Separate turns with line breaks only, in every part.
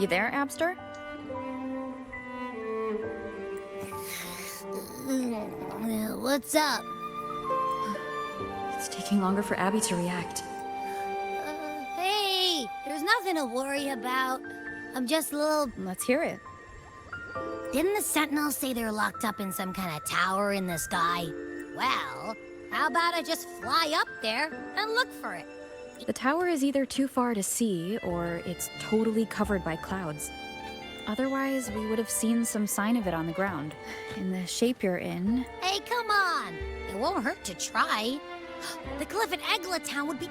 You there, Abster?
What's up?
It's taking longer for Abby to react.
Hey, there's nothing to worry about. I'm just a little...
Let's hear it.
Didn't the Sentinels say they're locked up in some kind of tower in the sky? Well, how about I just fly up there and look for it?
The tower is either too far to see, or it's totally covered by clouds. Otherwise, we would have seen some sign of it on the ground. In the shape you're in...
Hey, come on! It won't hurt to try. The cliff at Egla Town would be...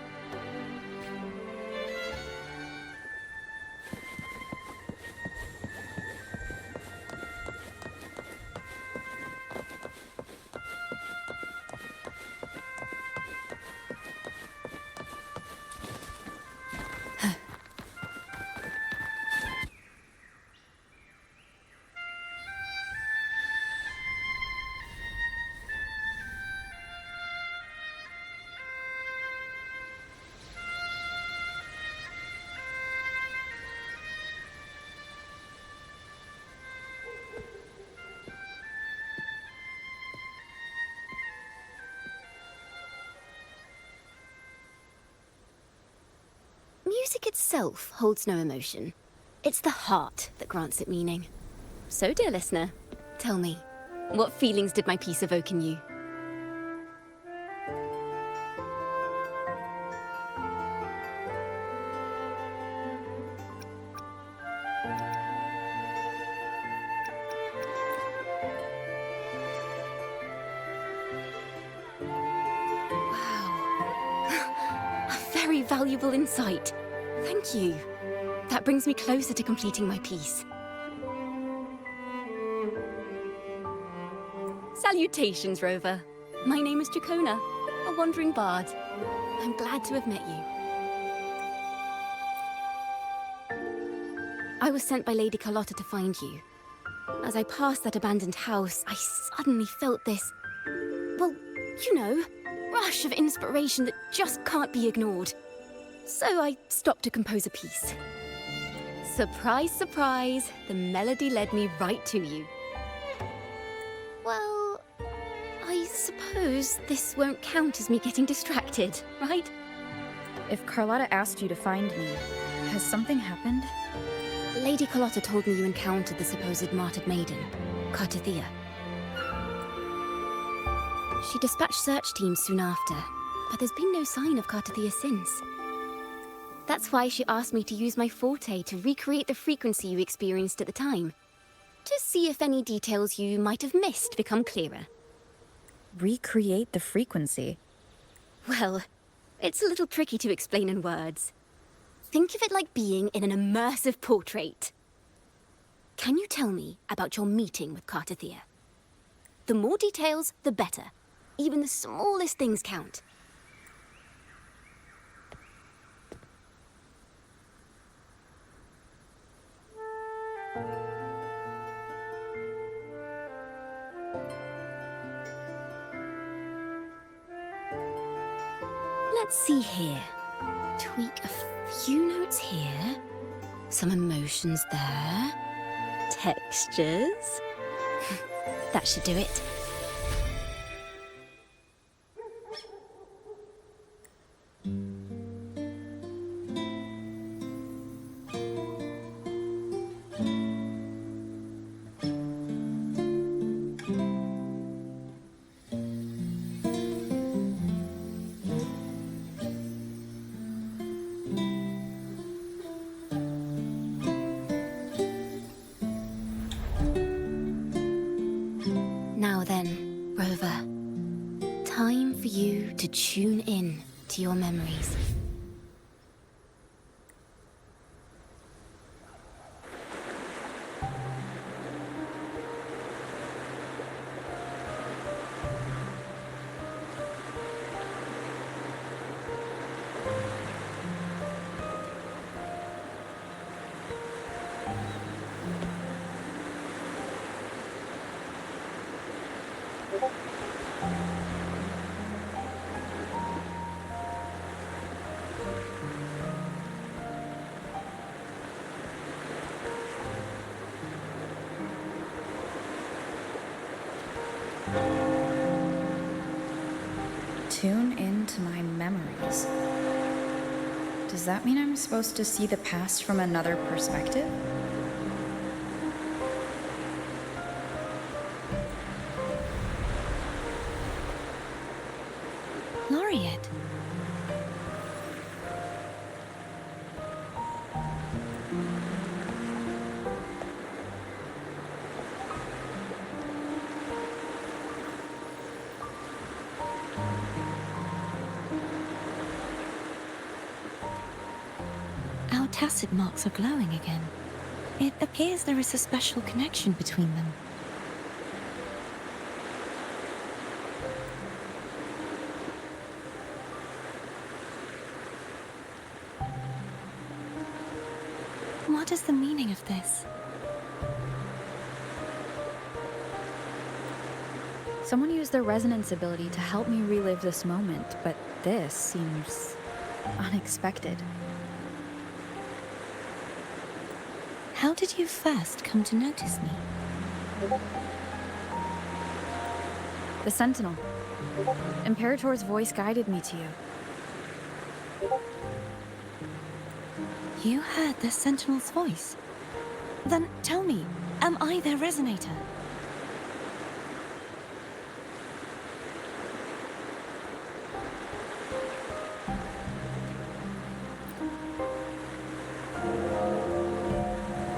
Music itself holds no emotion. It's the heart that grants it meaning. So, dear listener, tell me, what feelings did my piece evoke in you? Wow. A very valuable insight. Thank you. That brings me closer to completing my piece. Salutations, Rover. My name is Dracona, a wandering bard. I'm glad to have met you. I was sent by Lady Carlotta to find you. As I passed that abandoned house, I suddenly felt this, well, you know, rush of inspiration that just can't be ignored. So I stopped to compose a piece. Surprise, surprise, the melody led me right to you. Well, I suppose this won't count as me getting distracted, right?
If Carlotta asked you to find me, has something happened?
Lady Carlotta told me you encountered the supposed martyred maiden, Cartothea. She dispatched search teams soon after, but there's been no sign of Cartothea since. That's why she asked me to use my forte to recreate the frequency you experienced at the time, to see if any details you might have missed become clearer.
Recreate the frequency?
Well, it's a little tricky to explain in words. Think of it like being in an immersive portrait. Can you tell me about your meeting with Cartothea? The more details, the better. Even the smallest things count. Let's see here. Tweak a few notes here. Some emotions there. Textures. That should do it. Now then, Rover, time for you to tune in to your memories.
Tune into my memories. Does that mean I'm supposed to see the past from another perspective?
Laureate. Our tacit marks are glowing again. It appears there is a special connection between them. What is the meaning of this?
Someone used their resonance ability to help me relive this moment, but this seems unexpected.
How did you first come to notice me?
The Sentinel. Imperator's voice guided me to you.
You heard the Sentinel's voice? Then tell me, am I their resonator?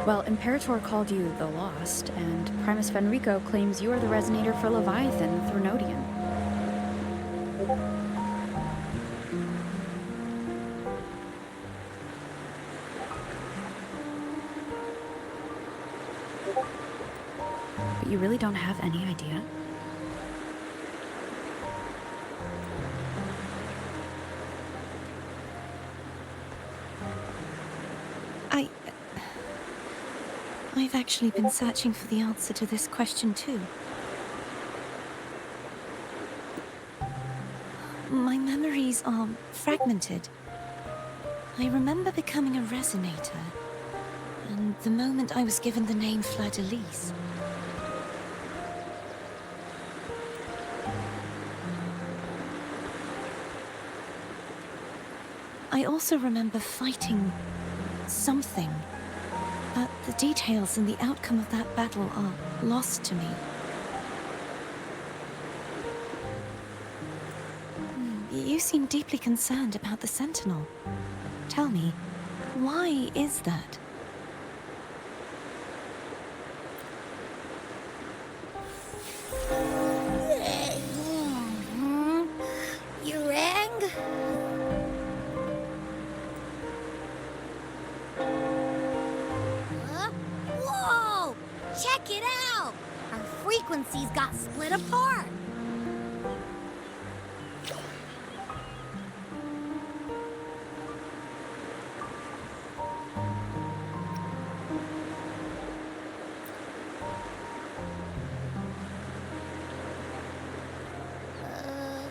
Well, Imperator called you the Lost, and Primus Fenrico claims you are the resonator for Leviathan, the Threnodian. But you really don't have any idea?
I've actually been searching for the answer to this question too. My memories are fragmented. I remember becoming a resonator, and the moment I was given the name Fleur-de-Lis. I also remember fighting something. But the details and the outcome of that battle are lost to me. You seem deeply concerned about the Sentinel. Tell me, why is that?
You rang? Whoa! Check it out! Our frequencies got split apart.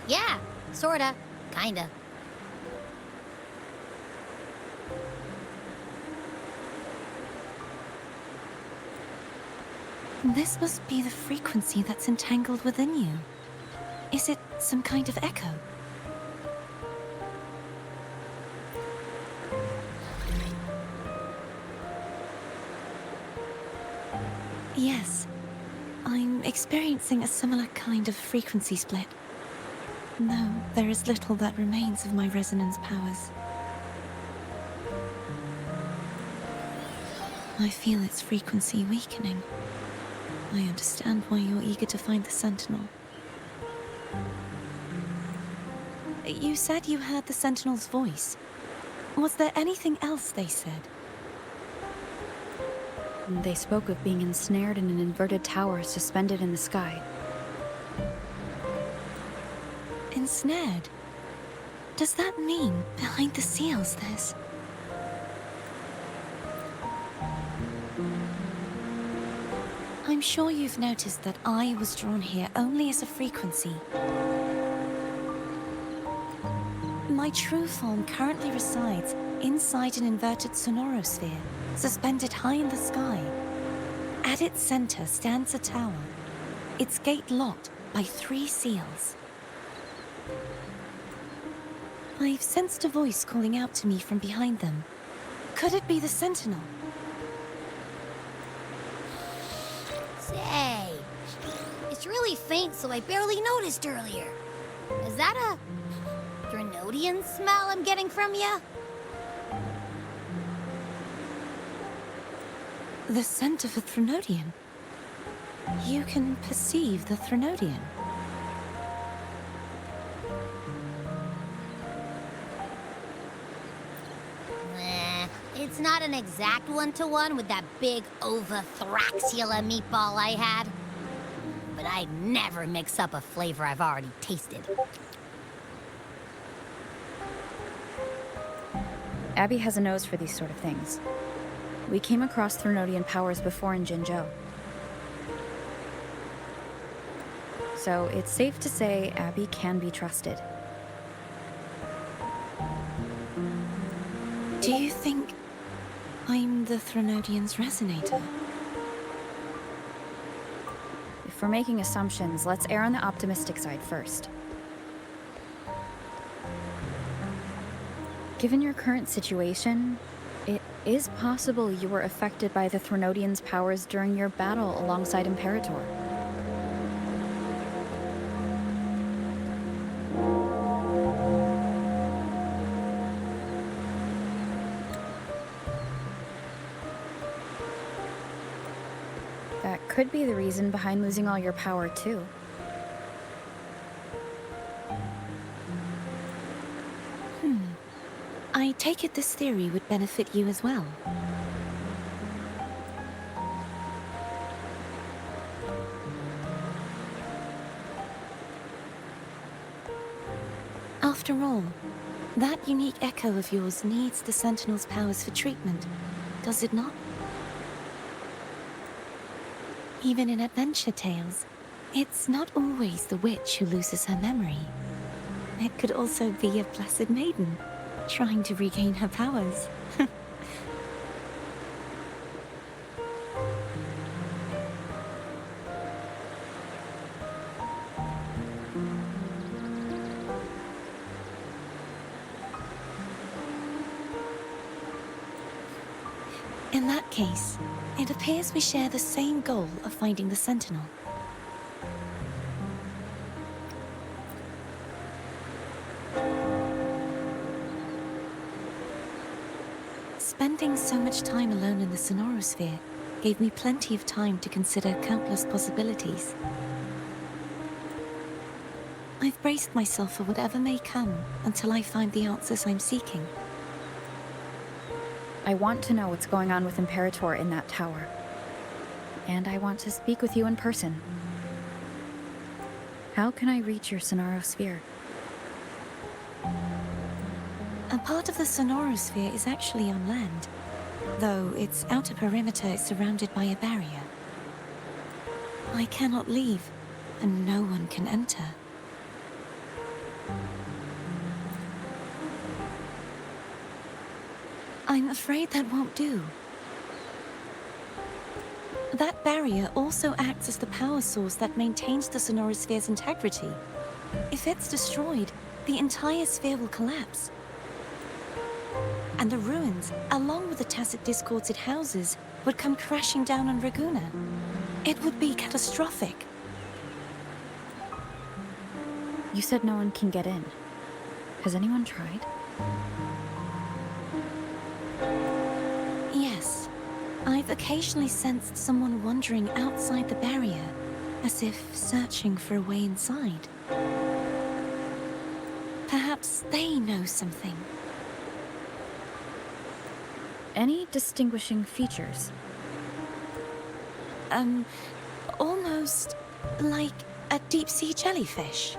Yeah, sorta, kinda.
This must be the frequency that's entangled within you. Is it some kind of echo? Yes, I'm experiencing a similar kind of frequency split. No, there is little that remains of my resonance powers. I feel its frequency weakening. I understand why you're eager to find the Sentinel. You said you heard the Sentinel's voice. Was there anything else they said?
They spoke of being ensnared in an inverted tower suspended in the sky.
Ensnared? Does that mean behind the seals there's... I'm sure you've noticed that I was drawn here only as a frequency. My true form currently resides inside an inverted sonorosphere, suspended high in the sky. At its center stands a tower, its gate locked by 3 seals.
I've sensed a voice calling out to me from behind them. Could it be the Sentinel?
Say, it's really faint, so I barely noticed earlier. Is that a Drenodian smell I'm getting from you?
The scent of a Threnodian. You can perceive the Threnodian.
It's not an exact one-to-one with that big Ovathraxula meatball I had. But I'd never mix up a flavor I've already tasted.
Abby has a nose for these sort of things. We came across Threnodian powers before in Jinzhou. So it's safe to say Abby can be trusted.
Do you think I'm the Threnodian's resonator?
If we're making assumptions, let's err on the optimistic side first. Given your current situation, it is possible you were affected by the Threnodian's powers during your battle alongside Imperator. That could be the reason behind losing all your power, too.
I take it this theory would benefit you as well. After all, that unique echo of yours needs the Sentinel's powers for treatment, does it not? Even in adventure tales, it's not always the witch who loses her memory. It could also be a blessed maiden, trying to regain her powers. In that case, it appears we share the same goal of finding the Sentinel. Spending so much time alone in the Sonorosphere gave me plenty of time to consider countless possibilities. I've braced myself for whatever may come until I find the answers I'm seeking.
I want to know what's going on with Imperator in that tower. And I want to speak with you in person. How can I reach your Sonorosphere?
A part of the Sonorosphere is actually on land, though its outer perimeter is surrounded by a barrier. I cannot leave, and no one can enter. I'm afraid that won't do. That barrier also acts as the power source that maintains the Sonorosphere's integrity. If it's destroyed, the entire sphere will collapse. And the ruins, along with the tacit discords it houses, would come crashing down on Raguna. It would be catastrophic.
You said no one can get in. Has anyone tried?
Yes. I've occasionally sensed someone wandering outside the barrier, as if searching for a way inside. Perhaps they know something.
Any distinguishing features?
Almost like a deep-sea jellyfish.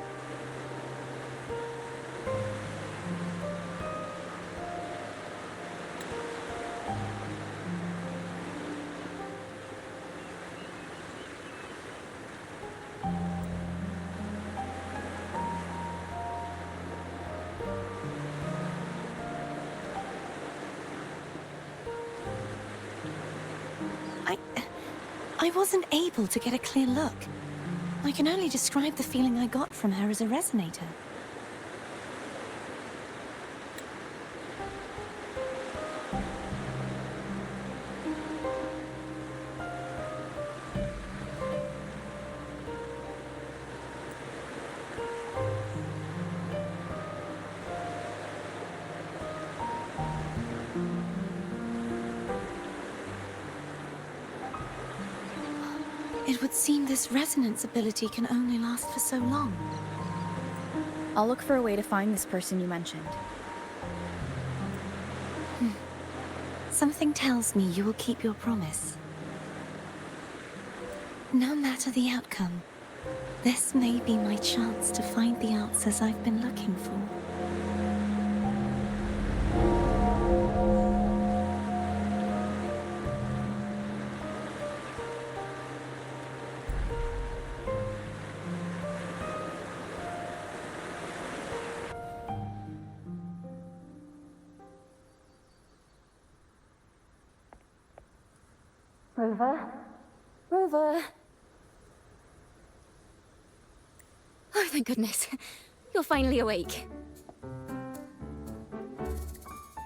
I wasn't able to get a clear look. I can only describe the feeling I got from her as a resonator. It would seem this resonance ability can only last for so long.
I'll look for a way to find this person you mentioned.
Something tells me you will keep your promise. No matter the outcome, this may be my chance to find the answers I've been looking for.
Rover? Rover? Oh, thank goodness. You're finally awake.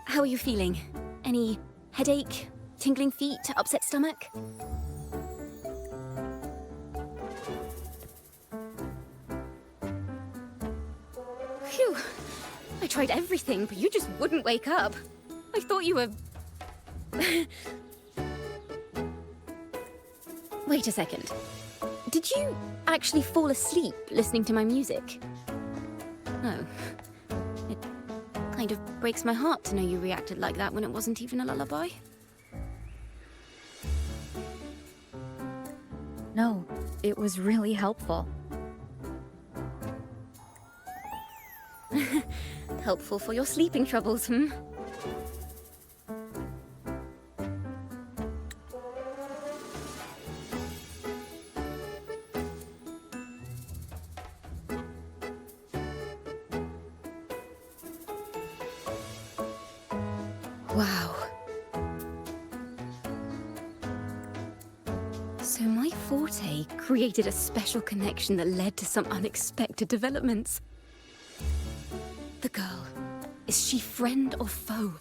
How are you feeling? Any headache, tingling feet, upset stomach? Phew. I tried everything, but you just wouldn't wake up. I thought you were... Wait a second. Did you actually fall asleep listening to my music? Oh. It kind of breaks my heart to know you reacted like that when it wasn't even a lullaby.
No, it was really helpful.
Helpful for your sleeping troubles, hmm? Wow. So my forte created a special connection that led to some unexpected developments. The girl, is she friend or foe?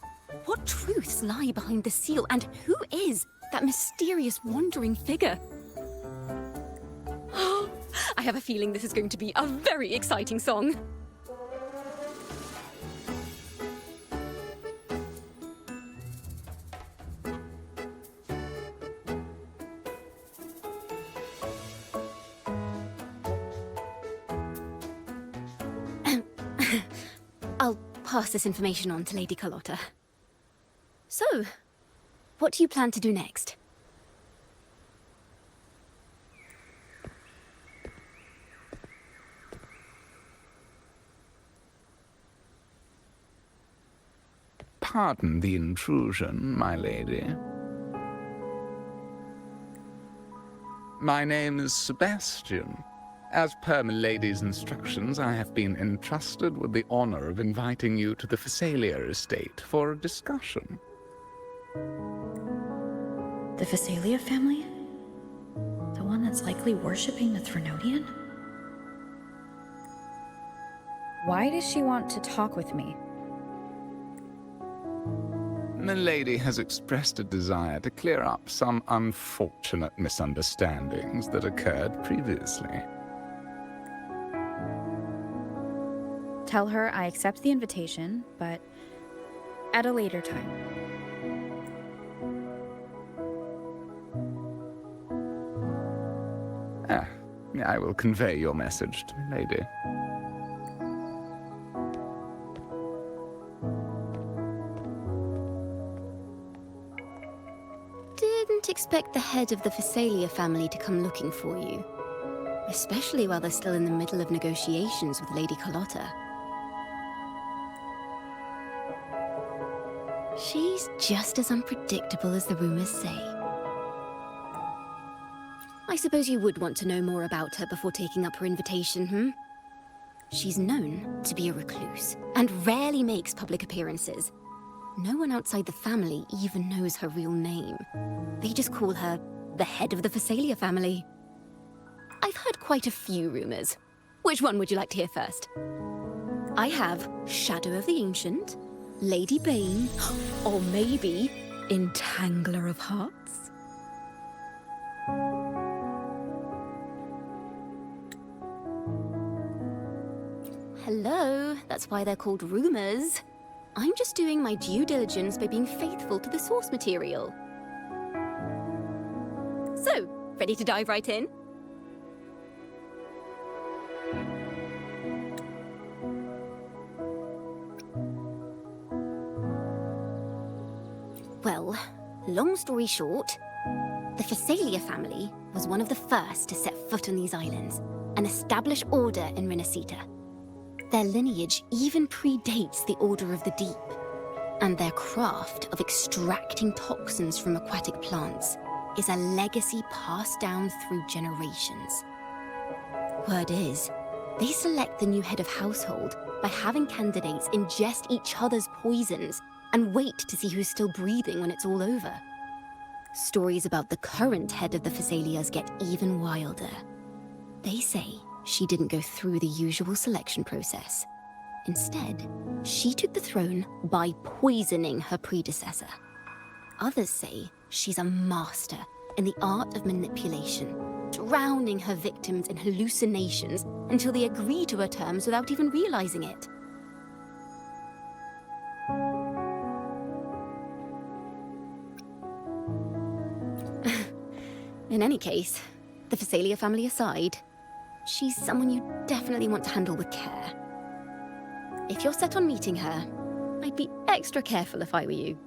What truths lie behind the seal, and who is that mysterious wandering figure? I have a feeling this is going to be a very exciting song. I'll pass this information on to Lady Carlotta. So, what do you plan to do next?
Pardon the intrusion, my lady. My name is Sebastian. As per my lady's instructions, I have been entrusted with the honor of inviting you to the Phasalia estate for a discussion.
The Phasalia family? The one that's likely worshipping the Threnodian? Why does she want to talk with me?
The lady has expressed a desire to clear up some unfortunate misunderstandings that occurred previously.
Tell her I accept the invitation, but at a later time.
I will convey your message to the lady.
Didn't expect the head of the Phasalia family to come looking for you. Especially while they're still in the middle of negotiations with Lady Carlotta. She's just as unpredictable as the rumors say. I suppose you would want to know more about her before taking up her invitation, hmm? She's known to be a recluse, and rarely makes public appearances. No one outside the family even knows her real name. They just call her the head of the Phasalia family. I've heard quite a few rumors. Which one would you like to hear first? I have Shadow of the Ancient, Lady Bane, or maybe Entangler of Hearts? Hello, that's why they're called rumors. I'm just doing my due diligence by being faithful to the source material. So, Ready to dive right in? Well, long story short, the Phasalia family was one of the first to set foot on these islands and establish order in Renacita. Their lineage even predates the Order of the Deep, and their craft of extracting toxins from aquatic plants is a legacy passed down through generations. Word is, they select the new head of household by having candidates ingest each other's poisons and wait to see who's still breathing when it's all over. Stories about the current head of the Phasalias get even wilder. They say she didn't go through the usual selection process. Instead, she took the throne by poisoning her predecessor. Others say she's a master in the art of manipulation, drowning her victims in hallucinations until they agree to her terms without even realizing it. In any case, the Phasalia family aside, she's someone you definitely want to handle with care. If you're set on meeting her, I'd be extra careful if I were you.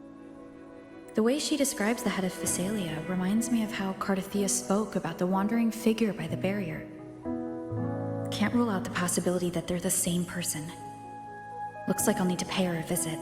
The way she describes the head of Phasalia reminds me of how Cardathea spoke about the wandering figure by the barrier. Can't rule out the possibility that they're the same person. Looks like I'll need to pay her a visit.